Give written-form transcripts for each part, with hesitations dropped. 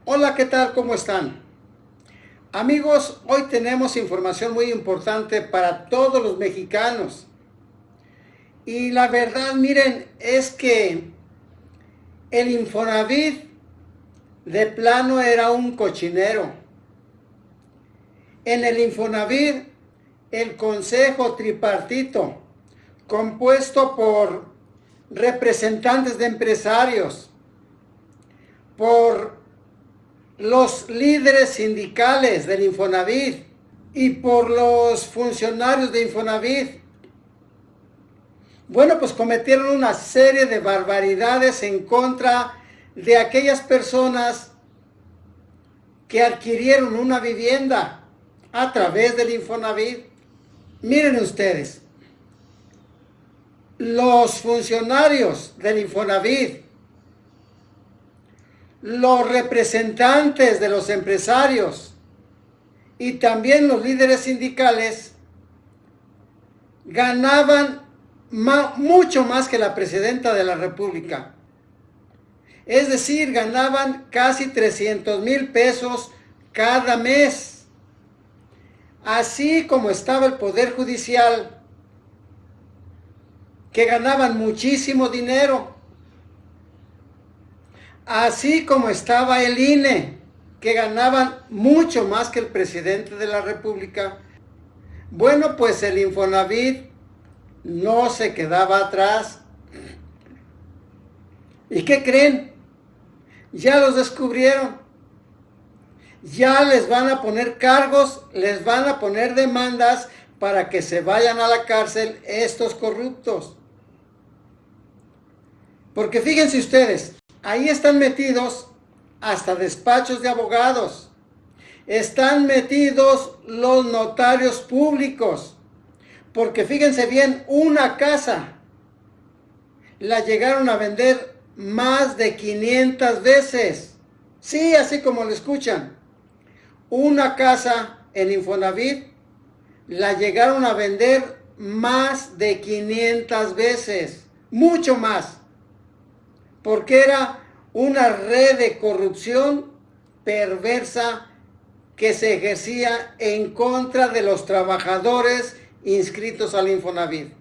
Hola, ¿qué tal? ¿Cómo están? Amigos, hoy tenemos información muy importante para todos los mexicanos. Y la verdad, miren, es que el Infonavit de plano era un cochinero. En el Infonavit, el Consejo Tripartito, compuesto por representantes de empresarios, por los líderes sindicales del Infonavit y por los funcionarios de Infonavit, bueno, pues cometieron una serie de barbaridades en contra de aquellas personas que adquirieron una vivienda a través del Infonavit. Miren ustedes, los funcionarios del Infonavit, los representantes de los empresarios y también los líderes sindicales ganaban mucho más que la presidenta de la República. Es decir, ganaban casi 300,000 pesos cada mes. Así como estaba el Poder Judicial, que ganaban muchísimo dinero. Así como estaba el INE, que ganaban mucho más que el presidente de la República. Bueno, pues el Infonavit no se quedaba atrás. ¿Y qué creen? Ya los descubrieron. Ya les van a poner cargos, les van a poner demandas para que se vayan a la cárcel estos corruptos. Porque fíjense ustedes, ahí están metidos hasta despachos de abogados. Están metidos los notarios públicos. Porque fíjense bien, una casa la llegaron a vender más de 500 veces. Sí, así como lo escuchan. Una casa en Infonavit la llegaron a vender más de 500 veces. Mucho más. Porque era una red de corrupción perversa que se ejercía en contra de los trabajadores inscritos al Infonavit.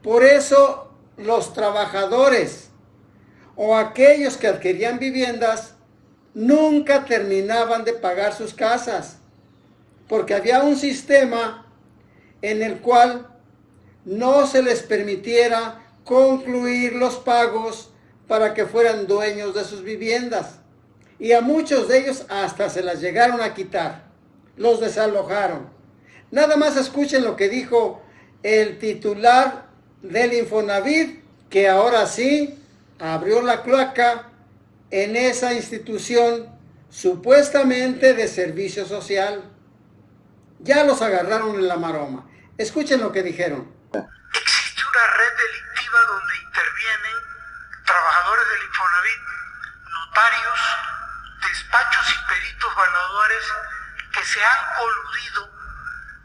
Por eso los trabajadores o aquellos que adquirían viviendas nunca terminaban de pagar sus casas, porque había un sistema en el cual no se les permitiera concluir los pagos para que fueran dueños de sus viviendas. Y a muchos de ellos hasta se las llegaron a quitar, los desalojaron. Nada más escuchen lo que dijo el titular del Infonavit, que ahora sí abrió la cloaca en esa institución supuestamente de servicio social. Ya los agarraron en la maroma. Escuchen lo que dijeron. Existe una red delictiva donde intervienen trabajadores del Infonavit, notarios, despachos y peritos evaluadores que se han coludido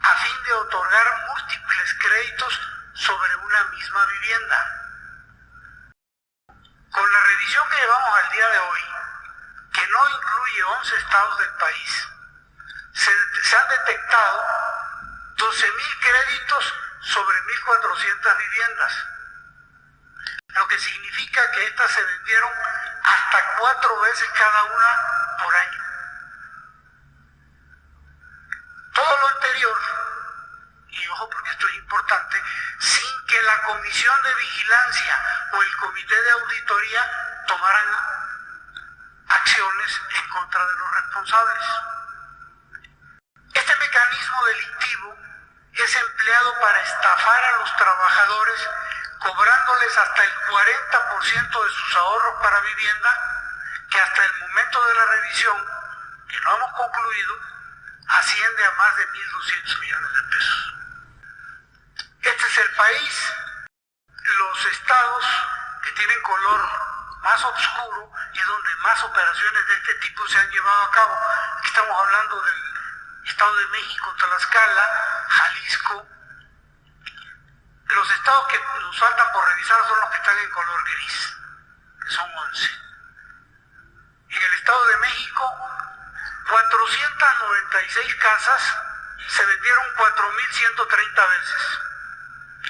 a fin de otorgar múltiples créditos sobre una misma vivienda. Con la revisión que llevamos al día de hoy, que no incluye 11 estados del país, se han detectado 12,000 créditos sobre 1,400 viviendas, lo que significa que estas se vendieron hasta 4 veces cada una por año. Todo lo anterior, y ojo porque esto es importante, sin que la Comisión de Vigilancia o el Comité de Auditoría tomaran acciones en contra de los responsables. Este mecanismo delictivo es empleado para estafar a los trabajadores, cobrándoles hasta el 40% de sus ahorros para vivienda, que hasta el momento de la revisión, que no hemos concluido, asciende a más de 1.200 millones de pesos. Este es el país. Los estados que tienen color más oscuro y donde más operaciones de este tipo se han llevado a cabo. Aquí estamos hablando del Estado de México, Tlaxcala, Jalisco. Los estados que nos faltan por revisar son los que están en color gris, que son 11. En el Estado de México, 496 casas se vendieron 4.130 veces.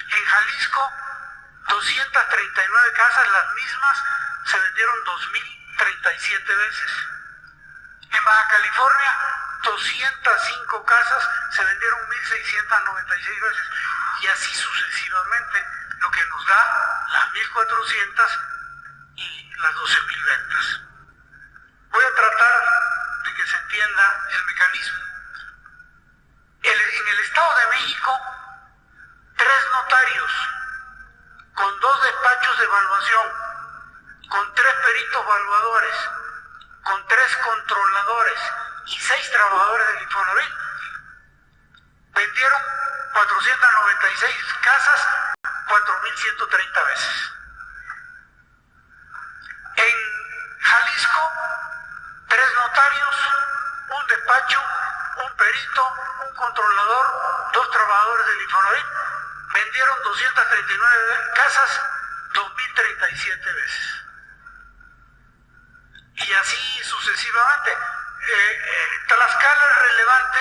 En Jalisco, 239 casas, las mismas, se vendieron 2.037 veces. En Baja California, 205 casas se vendieron 1.696 veces. Y así sucesivamente, lo que nos da las 1.400 y las 12.000 ventas. Voy a tratar de que se entienda el mecanismo. En el Estado de México, 3 notarios, con 2 despachos de evaluación, con 3 peritos evaluadores, con 3 controladores y 6 trabajadores del Infonavit, vendieron 496 casas 4.130 veces. En Jalisco, 3 notarios, un despacho, un perito, un controlador, 2 trabajadores del Infonavit, vendieron 239 casas 2.037 veces. Y así sucesivamente. Tlaxcala es relevante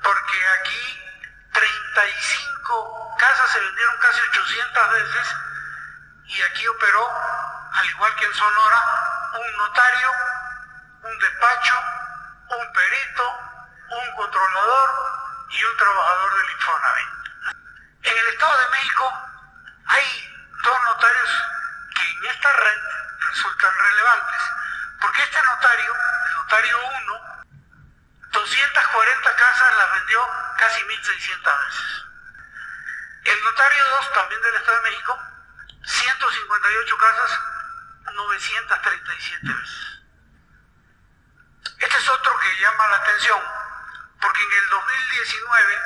porque aquí 35 casas se vendieron casi 800 veces y aquí operó, al igual que en Sonora, un notario, un despacho, un perito, un controlador y un trabajador del Infonavit. En el Estado de México hay 2 notarios que en esta red resultan relevantes, porque este notario, el notario 1, 240 casas las vendió casi 1.600 veces. El notario 2, también del Estado de México, 158 casas, 937 veces. Este es otro que llama la atención, porque en el 2019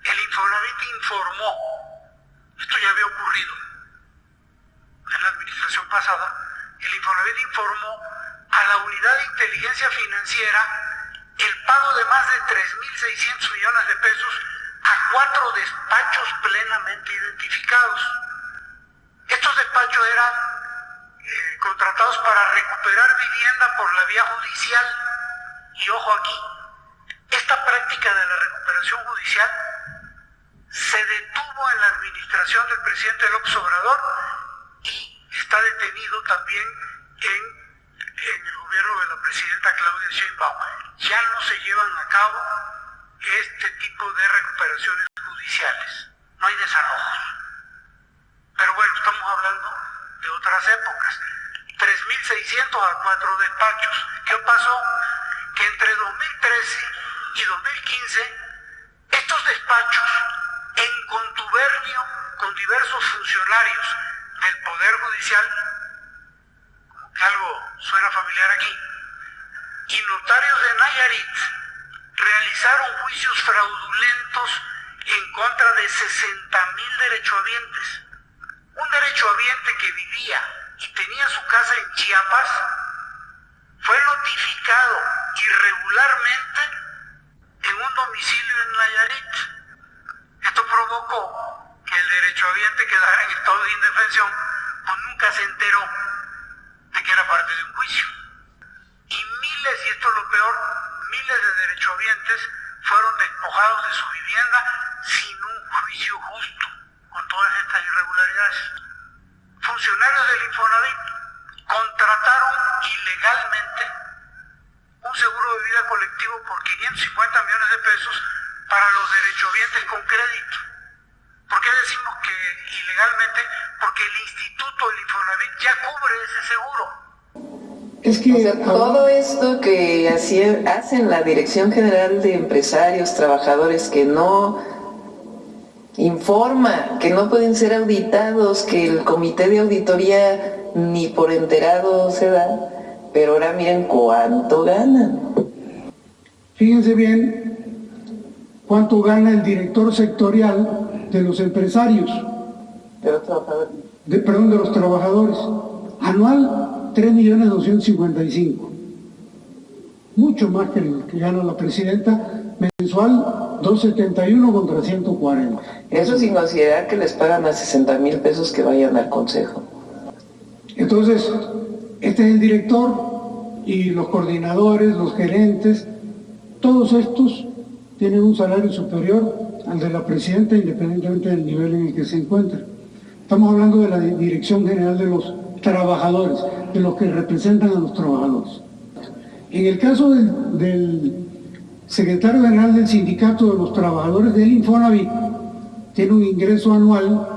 el Infonavit informó, esto ya había ocurrido en la administración pasada, el Infonavit informó a la Unidad de Inteligencia Financiera el pago de más de 3.600 millones de pesos a 4 despachos plenamente identificados. Estos despachos eran contratados para recuperar vivienda por la vía judicial. Y ojo aquí, esta práctica de la recuperación judicial se detuvo en la administración del presidente López Obrador y está detenido también en el gobierno de la presidenta Claudia Sheinbaum. Ya no se llevan a cabo este tipo de recuperaciones judiciales. No hay desalojos. Pero bueno, estamos hablando de otras épocas. 3.600 a 4 despachos. ¿Qué pasó? Que entre 2013 y 2015, estos despachos, en contubernio con diversos funcionarios del Poder Judicial, como que algo suena familiar aquí, y notarios de Nayarit, realizaron juicios fraudulentos en contra de 60.000 derechohabientes. Un derechohabiente que vivía y tenía su casa en Chiapas fue notificado irregularmente en un domicilio en Nayarit. Esto provocó que el derechohabiente quedara en estado de indefensión, pues nunca se enteró de que era parte de un juicio. Y miles, y esto es lo peor, miles de derechohabientes fueron despojados de su vivienda sin un juicio justo, con todas estas irregularidades. Funcionarios del Infonavit contrataron ilegalmente un seguro de vida colectivo por 550 millones de pesos para los derechohabientes con crédito. ¿Por qué decimos que ilegalmente? Porque el instituto del Infonavit ya cubre ese seguro. Es que, o sea, todo esto que hacen la Dirección General de Empresarios, Trabajadores, que no informa, que no pueden ser auditados, que el comité de auditoría ni por enterado se da, pero ahora miren cuánto ganan. Fíjense bien cuánto gana el director sectorial de los empresarios, de los trabajadores. De los trabajadores. Anual 3.255.000. Mucho más que el que gana la presidenta. Mensual 271 contra 140. Eso sin considerar que les pagan a 60,000 pesos que vayan al consejo. Entonces, este es el director y los coordinadores, los gerentes, todos estos tienen un salario superior al de la presidenta, independientemente del nivel en el que se encuentren. Estamos hablando de la Dirección General de los Trabajadores, de los que representan a los trabajadores. En el caso del secretario general del Sindicato de los Trabajadores del Infonavit, tiene un ingreso anual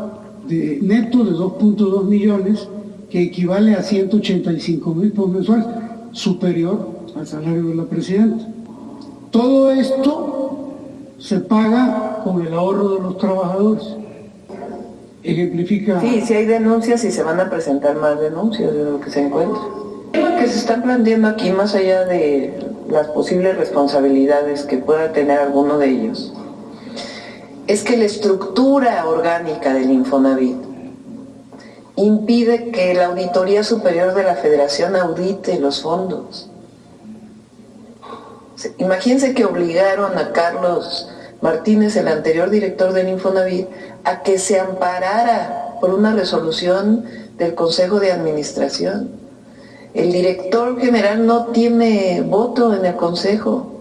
neto de 2.2 millones, que equivale a 185,000 pesos mensuales, superior al salario de la presidenta. Todo esto se paga con el ahorro de los trabajadores. Ejemplifica... Sí, si hay denuncias y se van a presentar más denuncias de lo que se encuentra. Lo que se están planteando aquí, más allá de las posibles responsabilidades que pueda tener alguno de ellos, es que la estructura orgánica del Infonavit impide que la Auditoría Superior de la Federación audite los fondos. Imagínense que obligaron a Carlos Martínez, el anterior director del Infonavit, a que se amparara por una resolución del Consejo de Administración. El director general no tiene voto en el Consejo.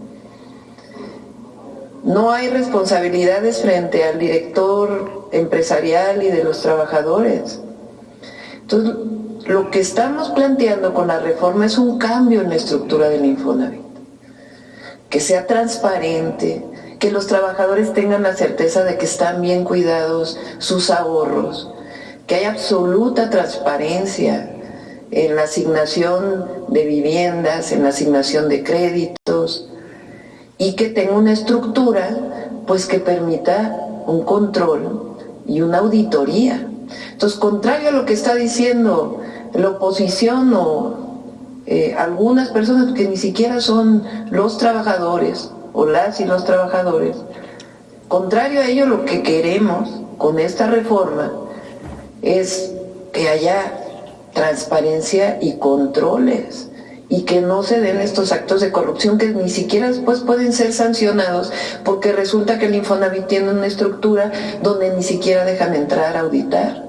No hay responsabilidades frente al director empresarial y de los trabajadores. Entonces, lo que estamos planteando con la reforma es un cambio en la estructura del Infonavit. Que sea transparente, que los trabajadores tengan la certeza de que están bien cuidados sus ahorros, que haya absoluta transparencia en la asignación de viviendas, en la asignación de créditos, y que tenga una estructura pues que permita un control y una auditoría. Entonces, contrario a lo que está diciendo la oposición o algunas personas que ni siquiera son los trabajadores o las y los trabajadores, contrario a ello, lo que queremos con esta reforma es que haya transparencia y controles, y que no se den estos actos de corrupción que ni siquiera después pueden ser sancionados, porque resulta que el Infonavit tiene una estructura donde ni siquiera dejan entrar a auditar.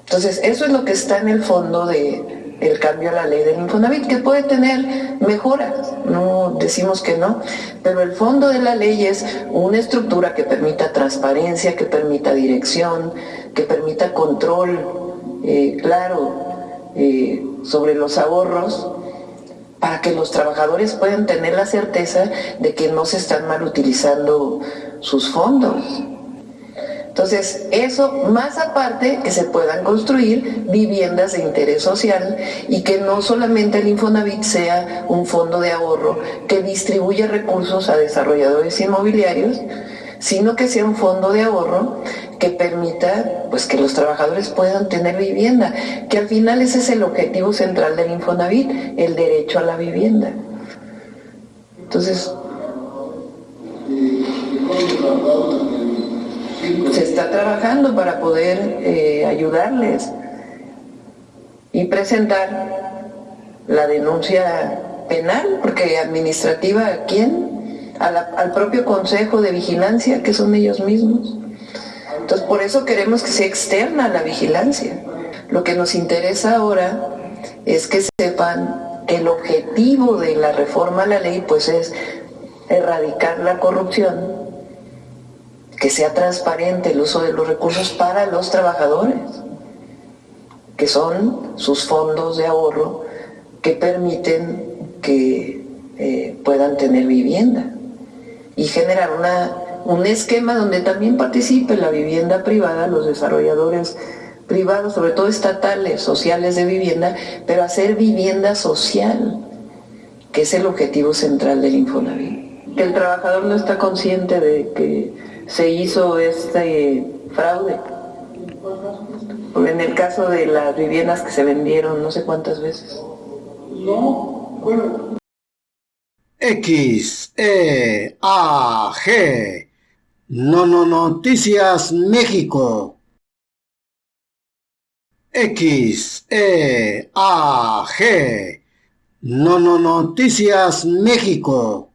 Entonces, eso es lo que está en el fondo del cambio a la ley del Infonavit, que puede tener mejoras, no decimos que no, pero el fondo de la ley es una estructura que permita transparencia, que permita dirección, que permita control claro sobre los ahorros, para que los trabajadores puedan tener la certeza de que no se están mal utilizando sus fondos. Entonces, eso más aparte que se puedan construir viviendas de interés social y que no solamente el Infonavit sea un fondo de ahorro que distribuye recursos a desarrolladores inmobiliarios, sino que sea un fondo de ahorro que permita pues que los trabajadores puedan tener vivienda, que al final ese es el objetivo central del Infonavit, el derecho a la vivienda. Entonces, se está trabajando para poder ayudarles y presentar la denuncia penal, porque administrativa, ¿a quién? Al propio Consejo de Vigilancia, que son ellos mismos. Entonces, por eso queremos que sea externa la vigilancia. Lo que nos interesa ahora es que sepan que el objetivo de la reforma a la ley pues es erradicar la corrupción, que sea transparente el uso de los recursos para los trabajadores, que son sus fondos de ahorro que permiten que puedan tener vivienda, y generar un esquema donde también participe la vivienda privada, los desarrolladores privados, sobre todo estatales, sociales de vivienda, pero hacer vivienda social, que es el objetivo central del Infonavit. Que el trabajador no está consciente de que se hizo este fraude. En el caso de las viviendas que se vendieron no sé cuántas veces. No, bueno. XEAG Noticias México. XEAG Noticias México.